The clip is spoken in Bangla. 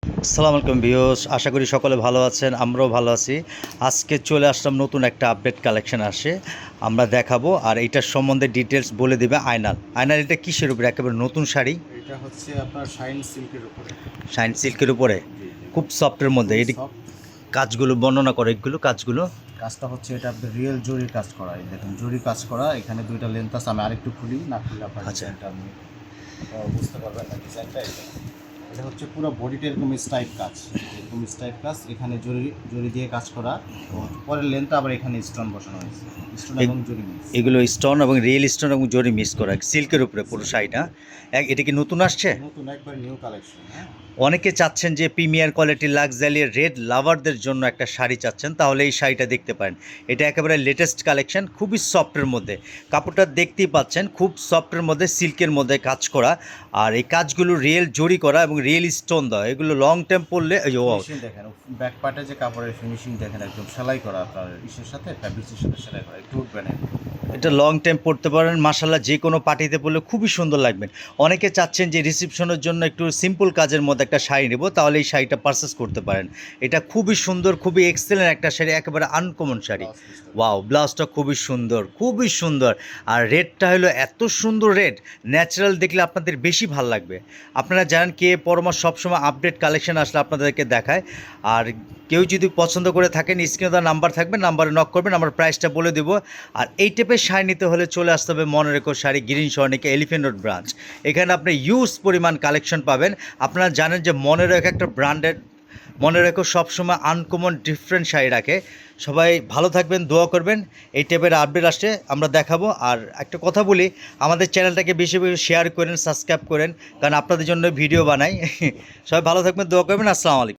আসসালামু আলাইকুম ভিউয়ার্স, আশা করি সকলে ভালো আছেন, আমরাও ভালো আছি। আজকে চলে আসলাম নতুন একটা আপডেট কালেকশন আসে আমরা দেখাবো, আর এইটার সম্বন্ধে ডিটেলস বলে দেবে আয়নাল। আয়নাল, এটা কিসের উপরে? একেবারে নতুন শাড়ি, এটা হচ্ছে আপনার শাইন সিল্কের উপরে। শাইন সিল্কের উপরে, জি জি, খুব সফটের মধ্যে। খুবই এটি সফট। কাজগুলো বর্ণনা করে, এগুলো কাজগুলো। কাজটা হচ্ছে এটা আপনার রিয়েল জরির কাজ করা। এই দেখুন জরি কাজ করা, এখানে দুইটা লেন্থ আছে। আমি আরেকটু খুলি, না খুললে আপনার আচ্ছা, ডিজাইনটা আপনি বুঝতে পারবেন না ডিজাইনটা। এটা হচ্ছে পুরো বডিটা এরকম স্ট্রাইপ কাজ, এরকম স্ট্রাইপ কাজ, এখানে জরি জরি দিয়ে কাজ করা, এবং পরের লেন্থটা আবার এখানে স্টোন বসানো হয়েছে, স্টোন এবং জরি মিক্স। এগুলো স্টোন এবং রিয়েল স্টোন এবং জরি মিক্স করা সিল্কের উপরে পুরো শাড়িটা। এটা কি নতুন আসছে? নতুন একবার নিউ কালেকশন। হ্যাঁ, অনেকে চাচ্ছেন যে প্রিমিয়ার কোয়ালিটি লাক্সারি রেড লাভারদের জন্য একটা শাড়ি চাচ্ছেন, তাহলে এই শাড়িটা দেখতে পারেন। এটা একেবারে লেটেস্ট কালেকশন, খুবই সফটের মধ্যে। কাপড়টা দেখতেই পাচ্ছেন, খুব সফটের মধ্যে, সিল্কের মধ্যে কাজ করা, আর এই কাজগুলো রিয়েল জরি করা এবং রিয়েল স্টোন দেওয়া। এগুলো লং টাইম পরলে ফিনিশিং দেখেন, ব্যাক পার্টে যে কাপড়ের ফিনিশিং দেখেন, একদম সেলাই করা, আপনার ইসের সাথে ফ্যাব্রিক্সের সাথে সেলাই করা, একটু উঠবে না। এটা লং টাইম পরতে পারেন মাশাআল্লাহ, যে কোনো পার্টিতে পরলে খুবই সুন্দর লাগবে। অনেকে চাচ্ছেন যে রিসেপশনের জন্য একটু সিম্পল কাজের মধ্যে একটা শাড়ি নেব, তাহলে এই শাড়িটা পারচেস করতে পারেন। এটা খুবই সুন্দর, খুবই এক্সেলেন্ট একটা শাড়ি, একেবারে আনকমন শাড়ি। ওয়াও, ব্লাউজটা খুবই সুন্দর, খুবই সুন্দর। আর রেডটা হলো এত সুন্দর রেড, ন্যাচারাল দেখলে আপনাদের বেশি ভাল লাগবে। আপনারা জানেন কে পরমা সবসময় আপডেট কালেকশন আসলে আপনাদেরকে দেখায়। আর কেউ যদি পছন্দ করে থাকেন, স্ক্রিনে দেওয়া নাম্বার থাকবে, নাম্বারে নক করবেন, আমরা প্রাইসটা বলে দেবো। আর এই টাইপের শাড়ি নিতে হলে চলে আসতে হবে মনে রেখো sari, green Swarnika, elephant road branch. এখানে আপনি ইউজ পরিমাণ কালেকশন পাবেন। আপনারা জানেন যে মনে রেখো একটা ব্র্যান্ডেড, মনে রেখো সবসময় আনকমন ডিফারেন্ট শাড়ি রাখে। সবাই ভালো থাকবেন, দোয়া করবেন। এই টাইপের আপডেট আসলে আমরা দেখাবো। আর একটা কথা বলি, আমাদের চ্যানেলটাকে বেশি বেশি শেয়ার করেন, সাবস্ক্রাইব করেন, কারণ আপনাদের জন্য ভিডিও বানাই। সবাই ভালো থাকবেন, দোয়া করবেন। আসসালামু আলাইকুম।